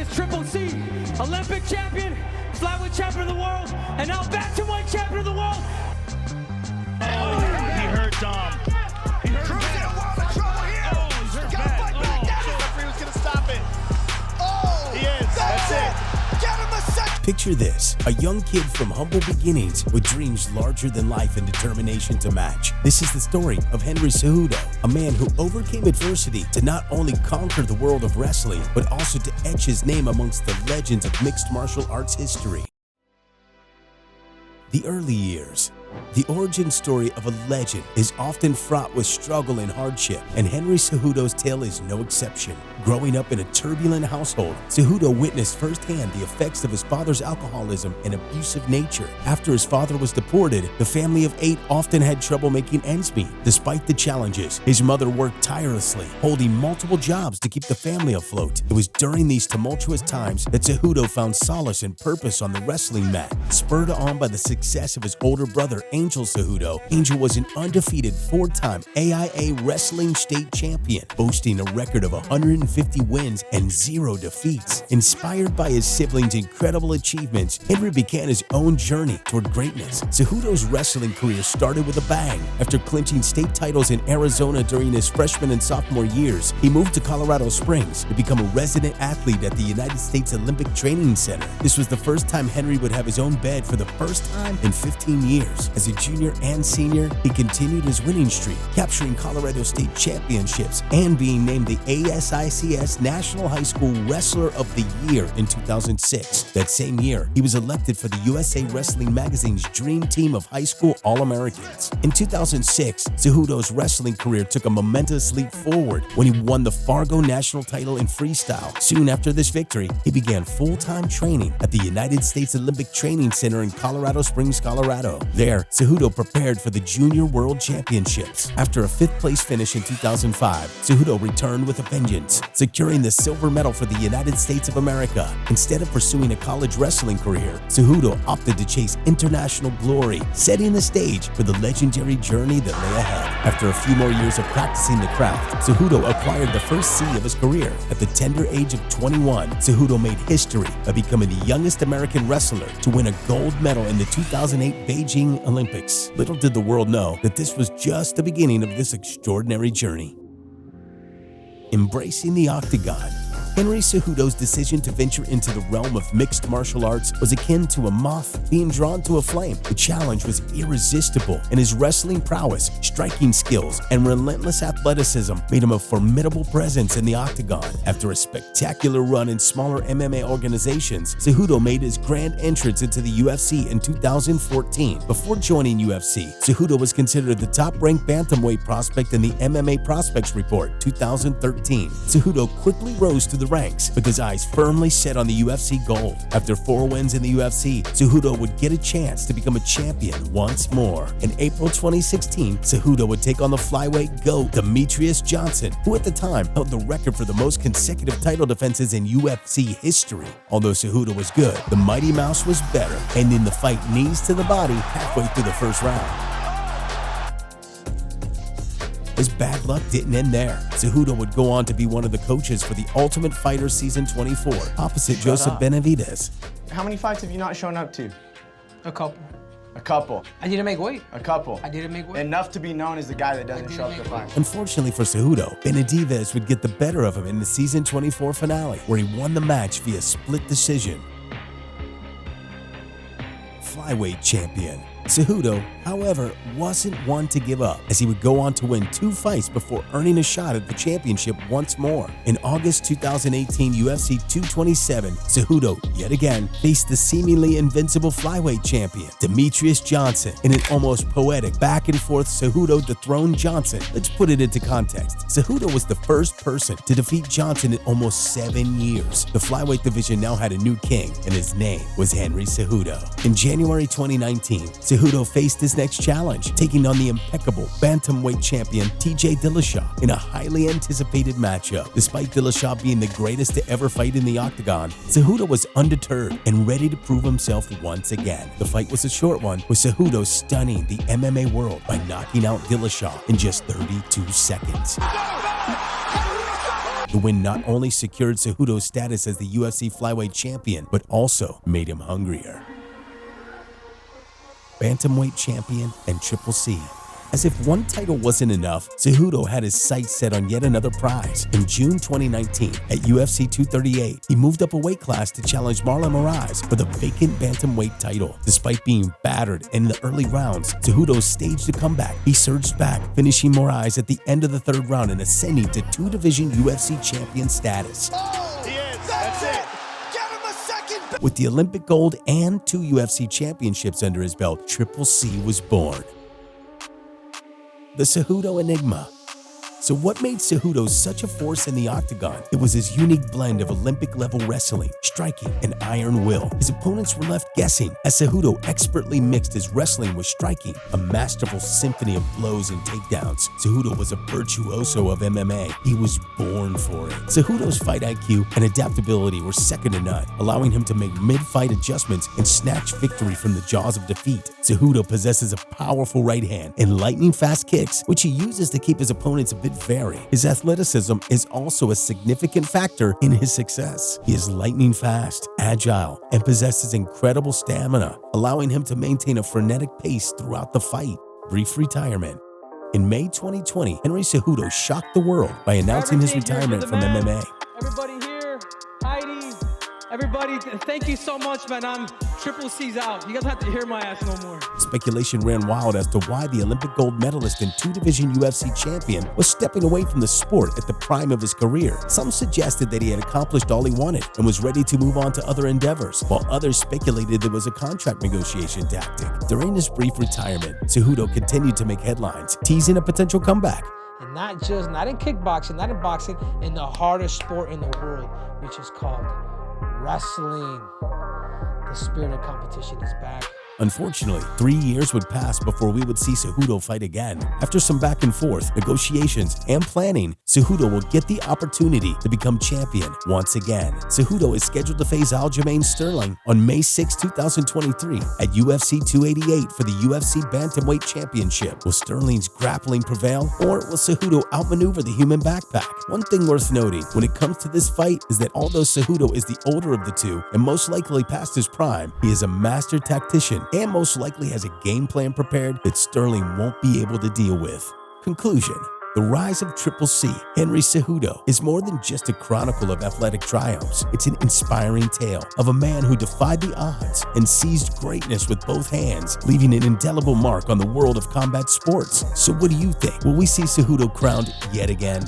is Triple C, Olympic champion, flyweight champion of the world, and now bantamweight champion of the world. Oh, he hurt Dom. He hurt Cruz in a world of trouble here. Oh, he's hurt Gotta bad. fight back down. The referee was gonna stop it. Oh, He is. That's it. Get him a second. Picture this, a young kid from humble beginnings with dreams larger than life and determination to match. This is the story of Henry Cejudo, a man who overcame adversity to not only conquer the world of wrestling, but also to etch his name amongst the legends of mixed martial arts history. The early years. The origin story of a legend is often fraught with struggle and hardship, and Henry Cejudo's tale is no exception. Growing up in a turbulent household, Cejudo witnessed firsthand the effects of his father's alcoholism and abusive nature. After his father was deported, the family of 8 often had trouble making ends meet. Despite the challenges, his mother worked tirelessly, holding multiple jobs to keep the family afloat. It was during these tumultuous times that Cejudo found solace and purpose on the wrestling mat. Spurred on by the success of his older brother, Angel Cejudo, Angel was an undefeated 4-time AIA Wrestling State Champion, boasting a record of 150 wins and 0 defeats. Inspired by his siblings' incredible achievements, Henry began his own journey toward greatness. Cejudo's wrestling career started with a bang. After clinching state titles in Arizona during his freshman and sophomore years, he moved to Colorado Springs to become a resident athlete at the United States Olympic Training Center. This was the first time Henry would have his own bed for the first time in 15 years. As a junior and senior, he continued his winning streak, capturing Colorado State championships and being named the ASICS National High School Wrestler of the Year in 2006. That same year, he was elected for the USA Wrestling Magazine's Dream Team of High School All-Americans. In 2006, Cejudo's wrestling career took a momentous leap forward when he won the Fargo National title in freestyle. Soon after this victory, he began full-time training at the United States Olympic Training Center in Colorado Springs, Colorado. There, Cejudo prepared for the Junior World Championships. After a 5th-place finish in 2005, Cejudo returned with a vengeance, securing the silver medal for the United States of America. Instead of pursuing a college wrestling career, Cejudo opted to chase international glory, setting the stage for the legendary journey that lay ahead. After a few more years of practicing the craft, Cejudo acquired the first C of his career. At the tender age of 21, Cejudo made history by becoming the youngest American wrestler to win a gold medal in the 2008 Beijing Olympics. Little did the world know that this was just the beginning of this extraordinary journey. Embracing the Octagon. Henry Cejudo's decision to venture into the realm of mixed martial arts was akin to a moth being drawn to a flame. The challenge was irresistible, and his wrestling prowess, striking skills, and relentless athleticism made him a formidable presence in the Octagon. After a spectacular run in smaller MMA organizations, Cejudo made his grand entrance into the UFC in 2014. Before joining UFC, Cejudo was considered the top-ranked bantamweight prospect in the MMA Prospects Report 2013. Cejudo quickly rose to the ranks with his eyes firmly set on the UFC gold. After 4 wins in the UFC, Cejudo would get a chance to become a champion once more. In April 2016, Cejudo would take on the flyweight GOAT Demetrius Johnson, who at the time held the record for the most consecutive title defenses in UFC history. Although Cejudo was good, the Mighty Mouse was better, ending the fight knees to the body halfway through the first round. His bad luck didn't end there. Cejudo would go on to be one of the coaches for the Ultimate Fighter Season 24, opposite Joseph Benavidez. How many fights have you not shown up to? A couple. A couple. I didn't make weight. A couple. I didn't make weight. Enough to be known as the guy that doesn't show up to fight. Unfortunately for Cejudo, Benavidez would get the better of him in the Season 24 finale, where he won the match via split decision. Flyweight Champion. Cejudo, however, wasn't one to give up, as he would go on to win 2 fights before earning a shot at the championship once more. In August 2018 UFC 227, Cejudo, yet again, faced the seemingly invincible flyweight champion, Demetrius Johnson. In an almost poetic back-and-forth Cejudo dethroned Johnson. Let's put it into context. Cejudo was the first person to defeat Johnson in almost 7 years. The flyweight division now had a new king, and his name was Henry Cejudo. In January 2019, Cejudo faced his next challenge, taking on the impeccable bantamweight champion TJ Dillashaw in a highly anticipated matchup. Despite Dillashaw being the greatest to ever fight in the Octagon, Cejudo was undeterred and ready to prove himself once again. The fight was a short one, with Cejudo stunning the MMA world by knocking out Dillashaw in just 32 seconds. The win not only secured Cejudo's status as the UFC Flyweight Champion, but also made him hungrier. Bantamweight Champion and Triple C. As if one title wasn't enough, Cejudo had his sights set on yet another prize. In June 2019, at UFC 238, he moved up a weight class to challenge Marlon Moraes for the vacant bantamweight title. Despite being battered in the early rounds, Cejudo staged a comeback. He surged back, finishing Moraes at the end of the third round and ascending to two-division UFC champion status. Oh, He is. that's That's it. Get him a second. With the Olympic gold and 2 UFC championships under his belt, Triple C was born. The Cejudo Enigma. So what made Cejudo such a force in the Octagon? It was his unique blend of Olympic-level wrestling, striking, and iron will. His opponents were left guessing as Cejudo expertly mixed his wrestling with striking, a masterful symphony of blows and takedowns. Cejudo was a virtuoso of MMA. He was born for it. Cejudo's fight IQ and adaptability were second to none, allowing him to make mid-fight adjustments and snatch victory from the jaws of defeat. Cejudo possesses a powerful right hand and lightning-fast kicks, which he uses to keep his opponents a bit vary. His athleticism is also a significant factor in his success. He is lightning fast, agile, and possesses incredible stamina, allowing him to maintain a frenetic pace throughout the fight. Brief retirement. In May 2020, Henry Cejudo shocked the world by announcing his retirement from MMA. Everybody here, Heidi, everybody, thank you so much, man. Triple C's out. You guys have to hear my ass no more. Speculation ran wild as to why the Olympic gold medalist and two-division UFC champion was stepping away from the sport at the prime of his career. Some suggested that he had accomplished all he wanted and was ready to move on to other endeavors, while others speculated there was a contract negotiation tactic. During his brief retirement, Cejudo continued to make headlines, teasing a potential comeback. And not in kickboxing, not in boxing, in the hardest sport in the world, which is called wrestling. The spirit of competition is back. Unfortunately, 3 years would pass before we would see Cejudo fight again. After some back and forth, negotiations, and planning, Cejudo will get the opportunity to become champion once again. Cejudo is scheduled to face Aljamain Sterling on May 6, 2023 at UFC 288 for the UFC Bantamweight Championship. Will Sterling's grappling prevail, or will Cejudo outmaneuver the human backpack? One thing worth noting when it comes to this fight is that although Cejudo is the older of the two and most likely past his prime, he is a master tactician and most likely has a game plan prepared that Sterling won't be able to deal with. Conclusion. The rise of Triple C, Henry Cejudo, is more than just a chronicle of athletic triumphs. It's an inspiring tale of a man who defied the odds and seized greatness with both hands, leaving an indelible mark on the world of combat sports. So what do you think? Will we see Cejudo crowned yet again?